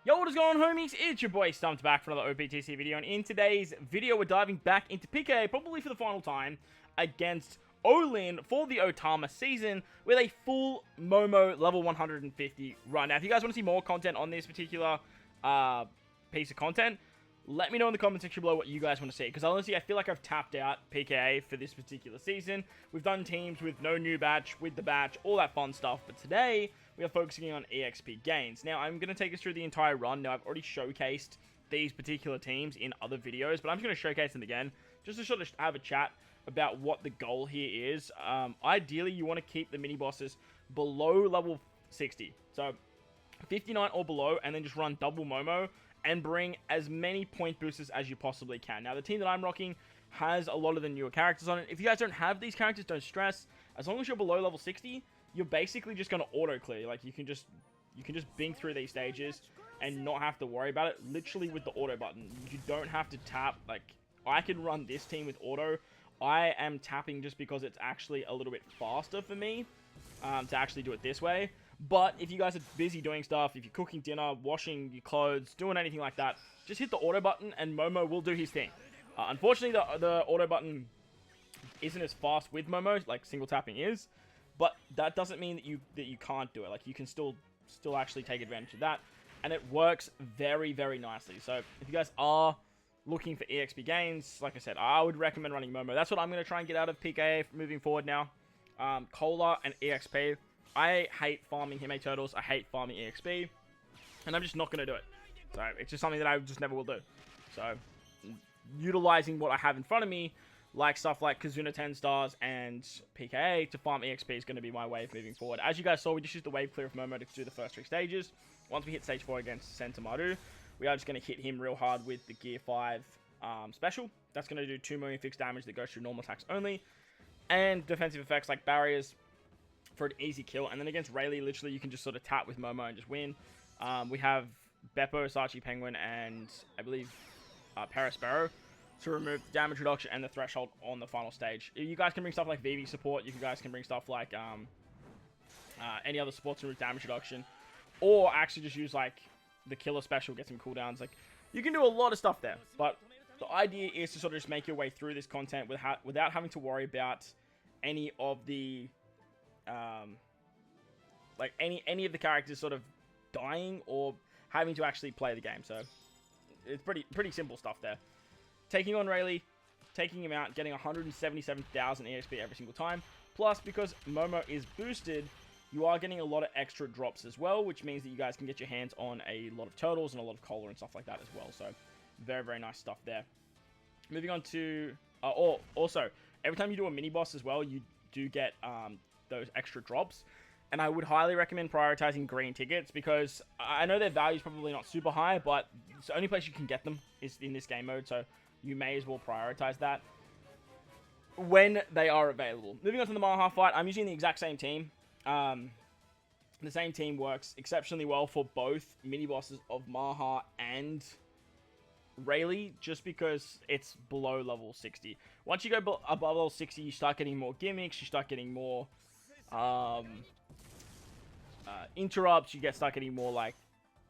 Yo, what is going on, homies? It's your boy StumpD back for another OPTC video, and in today's video, we're diving back into PKA, probably for the final time, against Olin for the Otama season, with a full MOMO level 150 run. Now, if you guys want to see more content on this particular piece of content, let me know in the comment section below what you guys want to see, because honestly, I feel like I've tapped out PKA for this particular season. We've done teams with no new batch, with the batch, all that fun stuff, but today, we are focusing on EXP gains. Now, I'm going to take us through the entire run. Now, I've already showcased these particular teams in other videos, but I'm just going to showcase them again, just to sort of have a chat about what the goal here is. Ideally, you want to keep the mini-bosses below level 60. So, 59 or below, and then just run double MOMO, and bring as many point boosters as you possibly can. Now, the team that I'm rocking has a lot of the newer characters on it. If you guys don't have these characters, don't stress. As long as you're below level 60, you're basically just going to auto clear. Like, you can just bing through these stages and not have to worry about it. Literally with the auto button, you don't have to tap. Like, I can run this team with auto. I am tapping just because it's actually a little bit faster for me to actually do it this way. But if you guys are busy doing stuff, if you're cooking dinner, washing your clothes, doing anything like that, just hit the auto button and MOMO will do his thing. Unfortunately, the auto button isn't as fast with MOMO, like single tapping is. But that doesn't mean that you can't do it. Like, you can still actually take advantage of that. And it works very, very nicely. So, if you guys are looking for EXP gains, like I said, I would recommend running MOMO. That's what I'm going to try and get out of PKA moving forward now. Cola and EXP. I hate farming Hime Turtles. I hate farming EXP. And I'm just not going to do it. So, it's just something that I just never will do. So, utilizing what I have in front of me, like stuff like Kazuna 10 stars and PKA to farm EXP is going to be my wave moving forward. As you guys saw, we just used the wave clear of MOMO to do the first 3 stages. Once we hit stage 4 against Sentamaru, we are just going to hit him real hard with the Gear 5 special. That's going to do 2 million fixed damage that goes through normal attacks only. And defensive effects like barriers for an easy kill. And then against Rayleigh, literally you can just sort of tap with MOMO and just win. We have Beppo, Sachi Penguin, and I believe Parasparrow to remove the damage reduction and the threshold on the final stage. You guys can bring stuff like VV support. You guys can bring stuff like any other supports to remove damage reduction. Or actually just use like the killer special, get some cooldowns. Like, you can do a lot of stuff there. But the idea is to sort of just make your way through this content without having to worry about any of the like any of the characters sort of dying or having to actually play the game. So it's pretty simple stuff there. Taking on Rayleigh, taking him out, getting 177,000 EXP every single time. Plus, because MOMO is boosted, you are getting a lot of extra drops as well, which means that you guys can get your hands on a lot of turtles and a lot of cola and stuff like that as well. So, very, very nice stuff there. Moving on to... also, every time you do a mini-boss as well, you do get those extra drops. And I would highly recommend prioritizing green tickets, because I know their value is probably not super high, but it's the only place you can get them is in this game mode, so you may as well prioritize that when they are available. Moving on to the Maha fight, I'm using the exact same team. The same team works exceptionally well for both mini-bosses of Maha and Rayleigh, just because it's below level 60. Once you go above level 60, you start getting more gimmicks, you start getting more interrupts, you start getting more like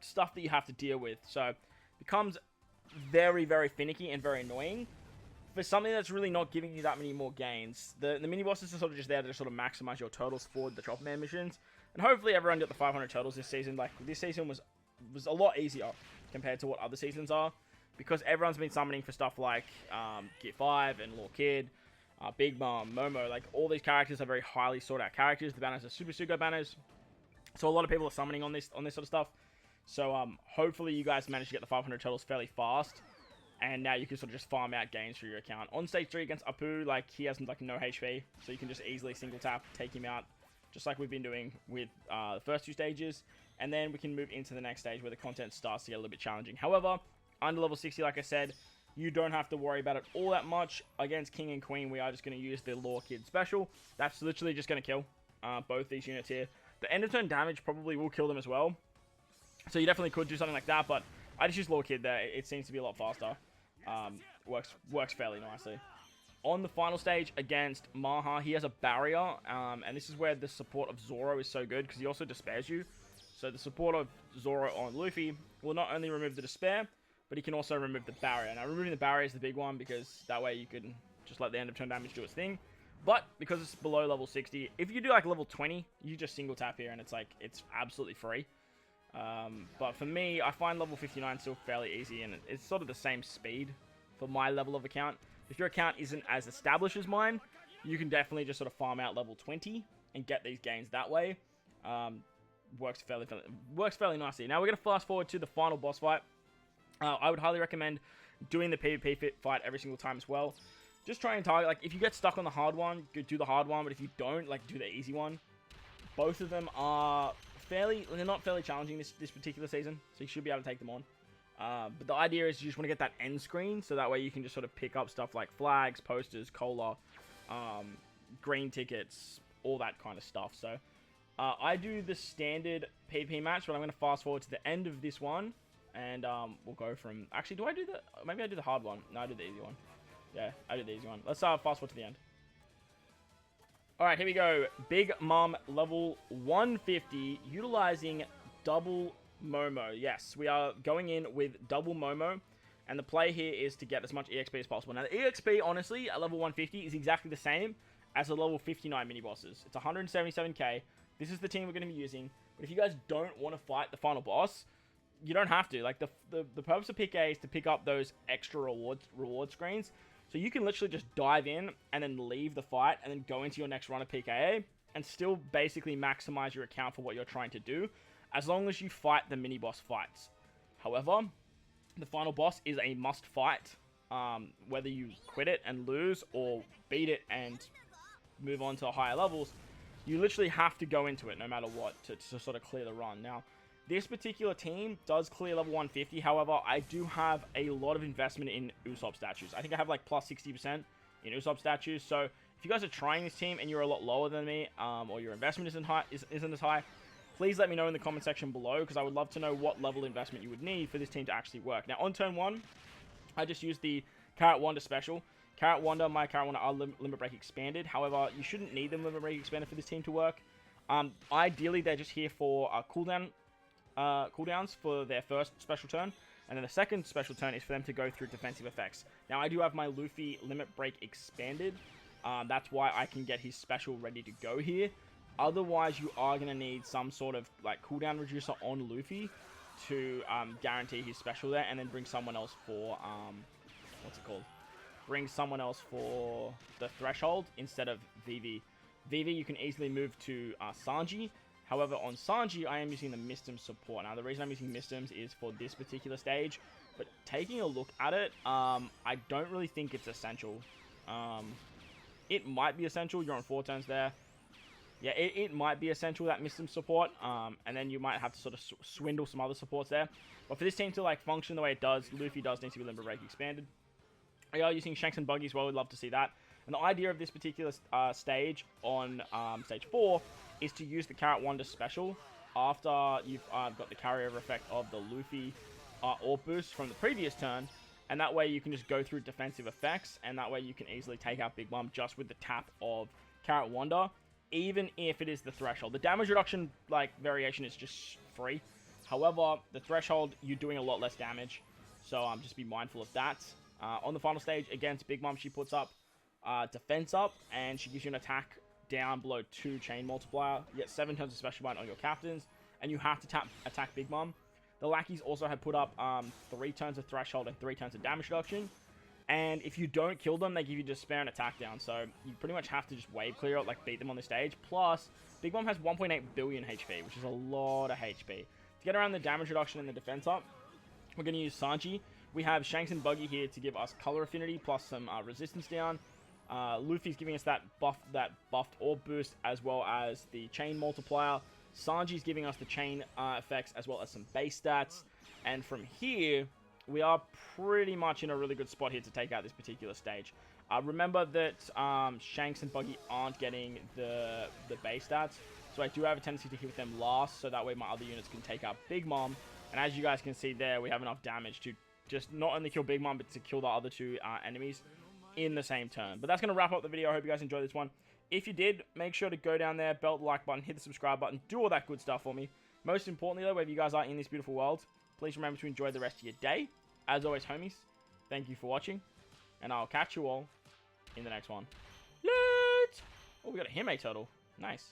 stuff that you have to deal with. So it becomes very, very finicky and very annoying for something that's really not giving you that many more gains. The mini bosses are sort of just there to sort of maximize your turtles for the Chopper Man missions, and hopefully everyone got the 500 turtles this season. Like, this season was a lot easier compared to what other seasons are, because everyone's been summoning for stuff like Gear 5 and Law Kid, Big Mom, Momo. Like, all these characters are very highly sought out characters. The banners are Super Sugo banners, so a lot of people are summoning on this sort of stuff. So hopefully you guys managed to get the 500 turtles fairly fast, and now you can sort of just farm out gains through your account. On stage 3 against Apu, like, he has like no HP, so you can just easily single tap, take him out, just like we've been doing with the first 2 stages. And then we can move into the next stage where the content starts to get a little bit challenging. However, under level 60, like I said, you don't have to worry about it all that much. Against King and Queen, we are just going to use the Law Kid special. That's literally just going to kill both these units here. The end of turn damage probably will kill them as well, so you definitely could do something like that, but I just use Law Kid there. It seems to be a lot faster. Works fairly nicely. On the final stage against Maha, he has a barrier, and this is where the support of Zoro is so good, because he also despairs you. So the support of Zoro on Luffy will not only remove the Despair, but he can also remove the Barrier. Now, removing the Barrier is the big one, because that way you can just let the end of turn damage do its thing. But, because it's below level 60, if you do, like, level 20, you just single tap here, and it's, like, it's absolutely free. But for me, I find level 59 still fairly easy, and it's sort of the same speed for my level of account. If your account isn't as established as mine, you can definitely just sort of farm out level 20 and get these gains that way. Works fairly nicely. Now we're going to fast forward to the final boss fight. I would highly recommend doing the PvP fight every single time as well. Just try and target, like, if you get stuck on the hard one, do the hard one, but if you don't, like, do the easy one. Both of them are they're not fairly challenging this particular season, so you should be able to take them on. But the idea is you just want to get that end screen, so that way you can just sort of pick up stuff like flags, posters, cola, green tickets, all that kind of stuff. So I do the standard PvP match, but I'm going to fast forward to the end of this one, and we'll go from... Actually, maybe I do the hard one. No, I do the easy one. Yeah, I did the easy one. Let's fast forward to the end. Alright, here we go. Big Mom level 150, utilizing double MOMO. Yes, we are going in with double MOMO, and the play here is to get as much EXP as possible. Now, the EXP, honestly, at level 150 is exactly the same as the level 59 mini-bosses. It's 177k. This is the team we're going to be using. But if you guys don't want to fight the final boss, you don't have to. Like, the purpose of PKA is to pick up those extra reward screens. So you can literally just dive in and then leave the fight and then go into your next run of PKA and still basically maximize your account for what you're trying to do, as long as you fight the mini-boss fights. However, the final boss is a must fight. Whether you quit it and lose or beat it and move on to higher levels, you literally have to go into it no matter what to sort of clear the run. Now, this particular team does clear level 150. However, I do have a lot of investment in Usopp statues. I think I have like plus 60% in Usopp statues. So if you guys are trying this team and you're a lot lower than me, or your investment isn't as high, please let me know in the comment section below, because I would love to know what level investment you would need for this team to actually work. Now, on turn 1, I just used the Carrot Wonder special. My Carrot Wonder are Limit Break expanded. However, you shouldn't need them Limit Break expanded for this team to work. Ideally, they're just here for cooldowns for their first special turn, and then the second special turn is for them to go through defensive effects. Now, I do have my Luffy Limit Break expanded. That's why I can get his special ready to go here. Otherwise, you are going to need some sort of like cooldown reducer on Luffy to guarantee his special there, and then bring someone else for bring someone else for the threshold instead of Vivi. Vivi, you can easily move to Sanji. However, on Sanji, I am using the Mistim support. Now, the reason I'm using Mistims is for this particular stage, but taking a look at it, I don't really think it's essential. It might be essential. You're on 4 turns there. Yeah, it might be essential, that Mistim support, and then you might have to sort of swindle some other supports there. But for this team to like function the way it does, Luffy does need to be Limit Break expanded. We are using Shanks and Buggy as well. We'd love to see that. And the idea of this particular stage on stage 4 is to use the Carrot Wonder special after you've got the carryover effect of the Luffy Orb boost from the previous turn, and that way you can just go through defensive effects, and that way you can easily take out Big Mom just with the tap of Carrot Wonder, even if it is the threshold. The damage reduction like variation is just free. However, the threshold, you're doing a lot less damage, so just be mindful of that. On the final stage against Big Mom, she puts up defense up, and she gives you an attack down below 2 chain multiplier. You get 7 turns of special bind on your captains, and you have to attack Big Mom. The lackeys also have put up 3 turns of threshold and 3 turns of damage reduction, and if you don't kill them, they give you despair and attack down, so you pretty much have to just wave clear it, like beat them on the stage. Plus, Big Mom has 1.8 billion HP, which is a lot of HP. To get around the damage reduction and the defense up, we're going to use Sanji. We have Shanks and Buggy here to give us color affinity plus some resistance down. Luffy's giving us that buffed orb boost as well as the chain multiplier. Sanji's giving us the chain effects as well as some base stats. And from here, we are pretty much in a really good spot here to take out this particular stage. Remember that Shanks and Buggy aren't getting the base stats, so I do have a tendency to hit them last, so that way my other units can take out Big Mom. And as you guys can see there, we have enough damage to just not only kill Big Mom, but to kill the other 2 enemies in the same turn. But that's going to wrap up the video. I hope you guys enjoyed this one. If you did, make sure to go down there, belt the like button, hit the subscribe button, do all that good stuff for me. Most importantly, though, wherever you guys are in this beautiful world, Please remember to enjoy the rest of your day. As always, homies, thank you for watching, and I'll catch you all in the next one. Let's... Oh, we got a Hime turtle. Nice.